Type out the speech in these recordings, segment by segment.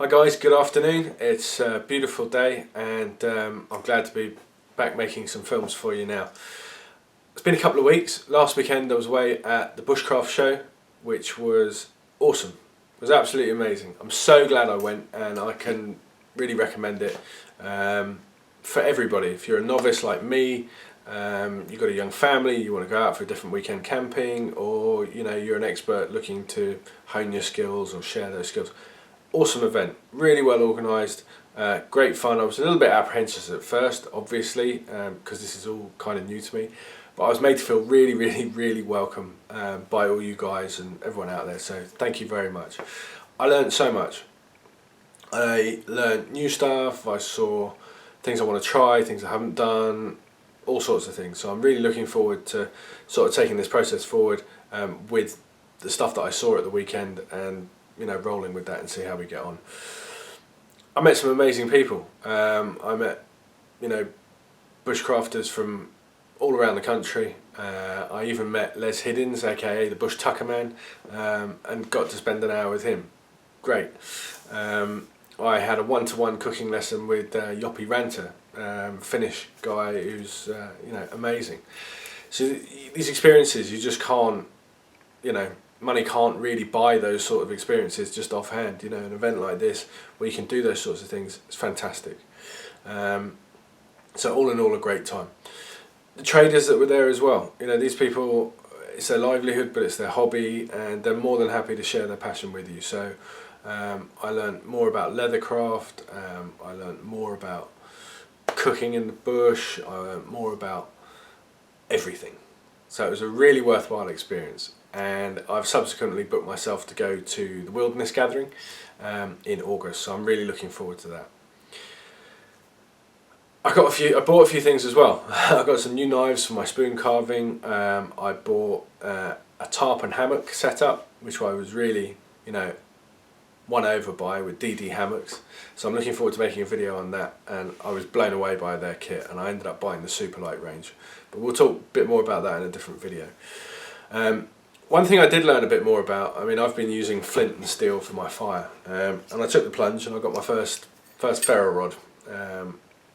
Hi guys, good afternoon. It's a beautiful day and I'm glad to be back making some films for you now. It's been a couple of weeks. Last weekend I was away at the Bushcraft show, which was awesome. It was absolutely amazing. I'm so glad I went and I can really recommend it for everybody. If you're a novice like me, you've got a young family, you want to go out for a different weekend camping, or you're an expert looking to hone your skills or share those skills. Awesome event, really well organised, great fun. I was a little bit apprehensive at first, obviously, because this is all kind of new to me, but I was made to feel really welcome by all you guys and everyone out there, so thank you very much. I learned so much. I learned new stuff, I saw things I want to try, things I haven't done, all sorts of things, so I'm really looking forward to sort of taking this process forward with the stuff that I saw at the weekend and rolling with that and see how we get on. I met some amazing people. I met, bushcrafters from all around the country. I even met Les Hiddins, aka the Bush Tucker Man, and got to spend an hour with him. Great. I had a one-to-one cooking lesson with Yoppie Ranter, Finnish guy who's amazing. So these experiences, you just can't, money can't really buy those sort of experiences just offhand. An event like this where you can do those sorts of things, it's fantastic. So all in all, a great time. The traders that were there as well, these people, it's their livelihood, but it's their hobby, and they're more than happy to share their passion with you. So I learned more about leathercraft, I learned more about cooking in the bush, I learned more about everything. So it was a really worthwhile experience, and I've subsequently booked myself to go to the Wilderness Gathering in August, so I'm really looking forward to that. I bought a few things as well. I got some new knives for my spoon carving. I bought a tarp and hammock setup, which I was really, won over by with DD hammocks. So I'm looking forward to making a video on that, and I was blown away by their kit, and I ended up buying the Superlight range. But we'll talk a bit more about that in a different video. One thing I did learn a bit more about, I've been using flint and steel for my fire, and I took the plunge and I got my first ferro rod,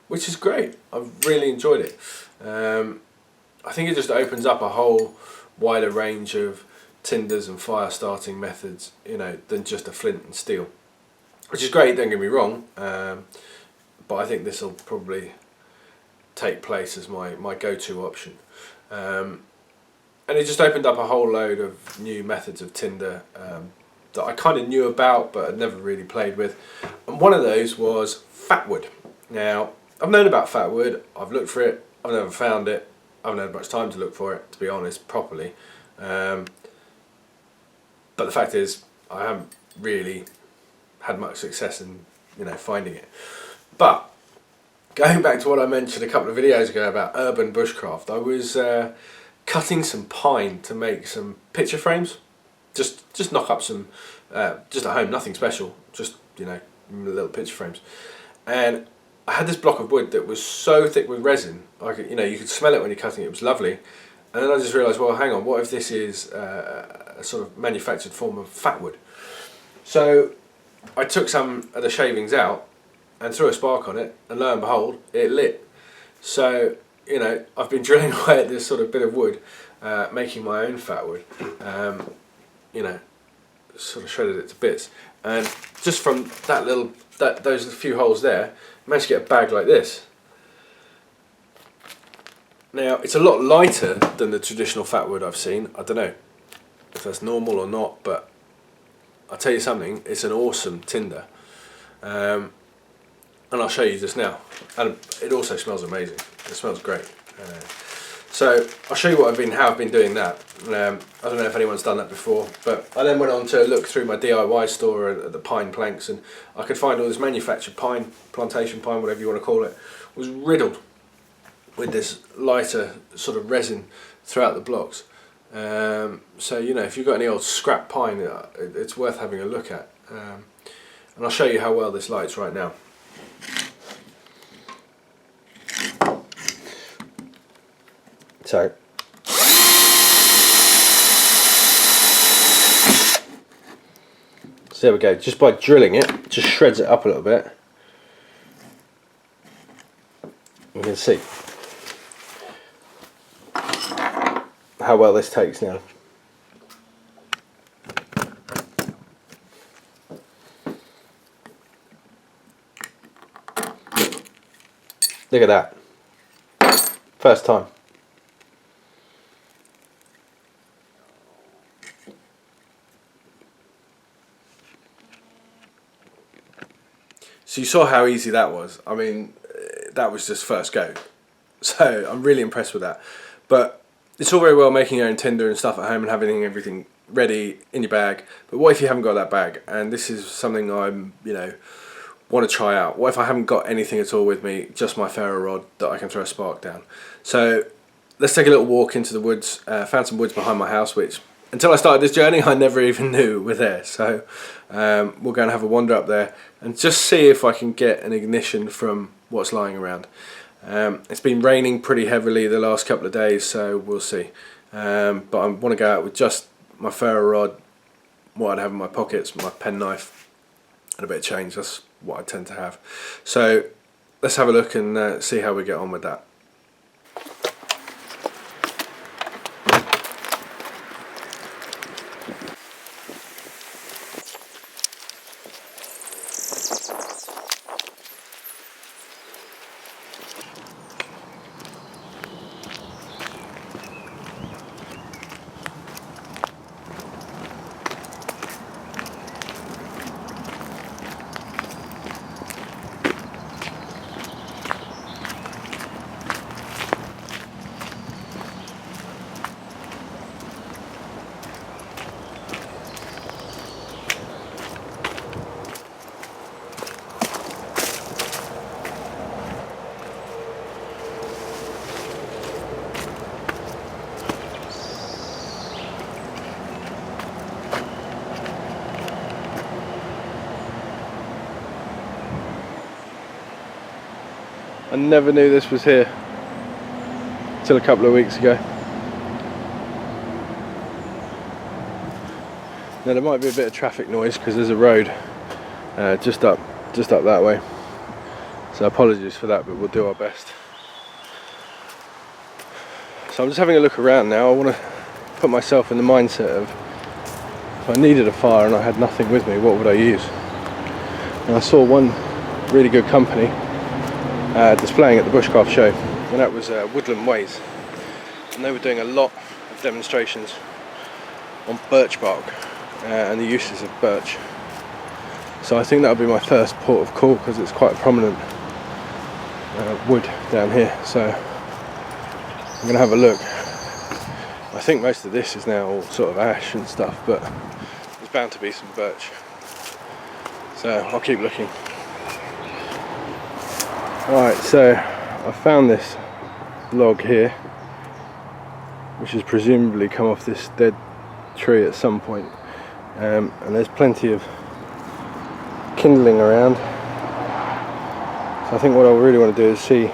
which is great. I've really enjoyed it. I think it just opens up a whole wider range of tinders and fire starting methods, than just a flint and steel, which is great, don't get me wrong, but I think this will probably take place as my go-to option. And it just opened up a whole load of new methods of tinder that I kind of knew about but had never really played with, and one of those was fatwood. Now, I've known about fatwood, I've looked for it, I've never found it, I haven't had much time to look for it, to be honest, properly. But the fact is, I haven't really had much success in finding it. But going back to what I mentioned a couple of videos ago about urban bushcraft, I was cutting some pine to make some picture frames. Just knock up some, just at home, nothing special, just little picture frames. And I had this block of wood that was so thick with resin, you could smell it when you're cutting it. It was lovely. And then I just realised, well, hang on, what if this is a sort of manufactured form of fatwood? So I took some of the shavings out and threw a spark on it, and lo and behold, it lit. So, I've been drilling away at this sort of bit of wood, making my own fatwood, sort of shredded it to bits. And just from those few holes there, I managed to get a bag like this. Now, it's a lot lighter than the traditional fatwood I've seen. I don't know if that's normal or not, but I'll tell you something, it's an awesome tinder. And I'll show you just now. And it also smells amazing. It smells great. So I'll show you how I've been doing that. I don't know if anyone's done that before, but I then went on to look through my DIY store at the pine planks, and I could find all this manufactured pine, plantation pine, whatever you want to call it, was riddled with this lighter sort of resin throughout the blocks. So if you've got any old scrap pine, it's worth having a look at. And I'll show you how well this lights right now. So So there we go, just by drilling it, just shreds it up a little bit. You can see how well this takes now. Look at that. First time. So you saw how easy that was. I mean, that was just first go. So I'm really impressed with that. But it's all very well making your own tinder and stuff at home and having everything ready in your bag. But what if you haven't got that bag? And this is something I'm, want to try out. What if I haven't got anything at all with me, just my ferro rod that I can throw a spark down? So let's take a little walk into the woods. Found some woods behind my house, which until I started this journey I never even knew were there. So we'll go and have a wander up there and just see if I can get an ignition from what's lying around. It's been raining pretty heavily the last couple of days, so we'll see. But I want to go out with just my ferro rod, what I'd have in my pockets, my penknife, and a bit of change. That's what I tend to have. So let's have a look and see how we get on with that. I never knew this was here till a couple of weeks ago. Now there might be a bit of traffic noise because there's a road just up that way. So apologies for that, but we'll do our best. So I'm just having a look around now. I want to put myself in the mindset of if I needed a fire and I had nothing with me, what would I use? And I saw one really good company displaying at the Bushcraft show, and that was Woodland Ways, and they were doing a lot of demonstrations on birch bark and the uses of birch. So I think that would be my first port of call because it's quite a prominent wood down here. So I'm going to have a look. I think most of this is now all sort of ash and stuff, but there's bound to be some birch. So I'll keep looking. Right, so I found this log here, which has presumably come off this dead tree at some point, and there's plenty of kindling around. So I think what I really want to do is see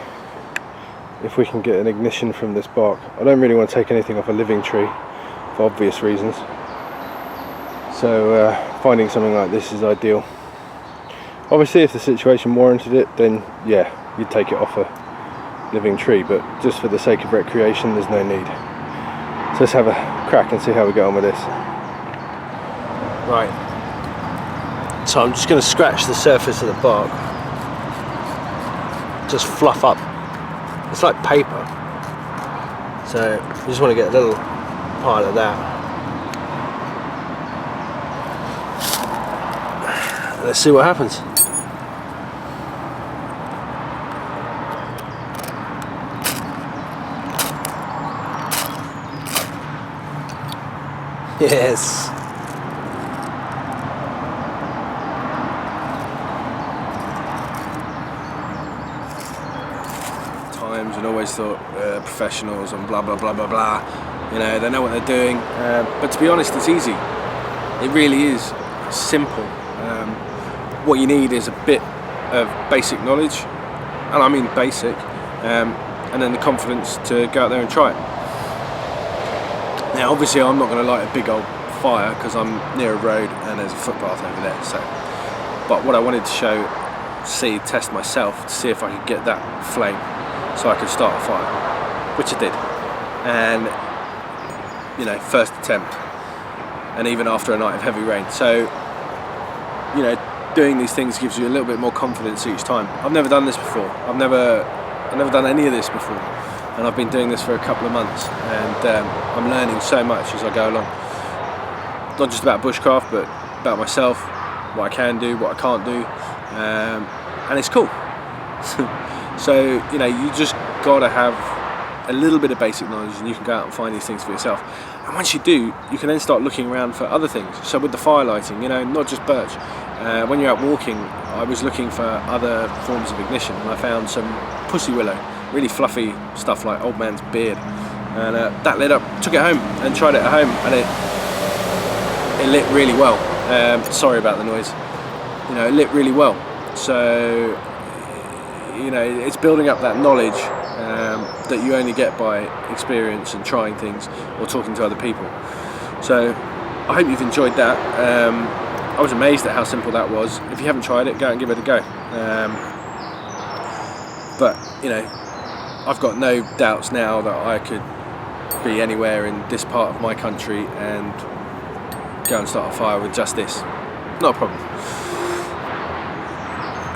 if we can get an ignition from this bark. I don't really want to take anything off a living tree for obvious reasons, so finding something like this is ideal. Obviously if the situation warranted it, then yeah, you'd take it off a living tree, but just for the sake of recreation there's no need. So let's have a crack and see how we get on with this. Right, so I'm just going to scratch the surface of the bark, just fluff up. It's like paper, so you just want to get a little pile of that. Let's see what happens. Yes. Times and always thought professionals and blah blah blah blah blah. You know, they know what they're doing. But to be honest, it's easy. It really is simple. What you need is a bit of basic knowledge, and I mean basic, and then the confidence to go out there and try it. Now obviously I'm not going to light a big old fire because I'm near a road and there's a footpath over there. So, but what I wanted to test myself to see if I could get that flame so I could start a fire, which I did. And you know, first attempt, and even after a night of heavy rain. So, you know, doing these things gives you a little bit more confidence each time. I've never done this before. I've never done any of this before, and I've been doing this for a couple of months, and I'm learning so much as I go along. Not just about bushcraft, but about myself, what I can do, what I can't do, and it's cool. So, you know, you just gotta have a little bit of basic knowledge and you can go out and find these things for yourself. And once you do, you can then start looking around for other things. So with the fire lighting, you know, not just birch. When you're out walking, I was looking for other forms of ignition, and I found some pussy willow, really fluffy stuff like old man's beard, and that lit up. Took it home and tried it at home, and it lit really well. Sorry about the noise. You know, it lit really well. So, you know, it's building up that knowledge that you only get by experience and trying things or talking to other people. So I hope you've enjoyed that. I was amazed at how simple that was. If you haven't tried it, go and give it a go. But you know, I've got no doubts now that I could be anywhere in this part of my country and go and start a fire with just this. Not a problem.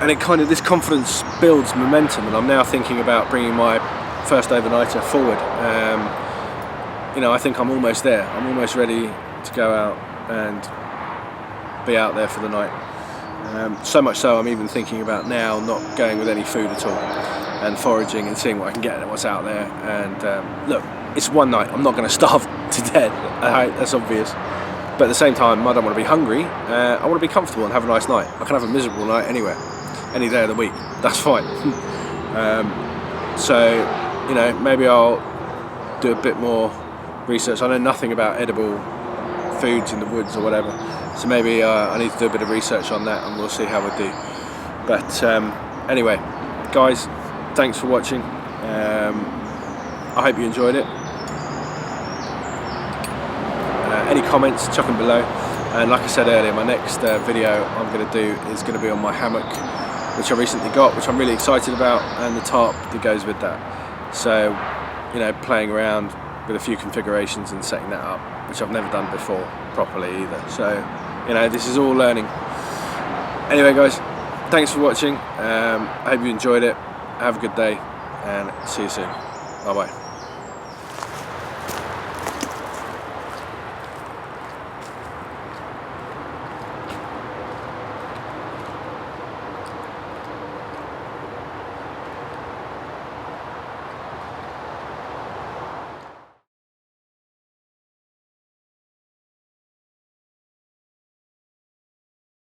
And it kind of, this confidence builds momentum, and I'm now thinking about bringing my first overnighter forward. You know, I think I'm almost there. I'm almost ready to go out and be out there for the night. So much so I'm even thinking about now not going with any food at all and foraging and seeing what I can get and what's out there. And look, it's one night. I'm not going to starve to death. That's obvious. But at the same time, I don't want to be hungry. I want to be comfortable and have a nice night. I can have a miserable night anywhere, any day of the week. That's fine. So, you know, maybe I'll do a bit more research. I know nothing about edible foods in the woods or whatever. So maybe I need to do a bit of research on that, and we'll see how I do. But anyway, guys, thanks for watching. I hope you enjoyed it. Any comments, chuck them below. And like I said earlier, my next video I'm going to do is going to be on my hammock, which I recently got, which I'm really excited about, and the tarp that goes with that. So, you know, playing around with a few configurations and setting that up, which I've never done before properly either. So, you know, this is all learning. Anyway, guys, thanks for watching. I hope you enjoyed it. Have a good day, and see you soon. Bye bye.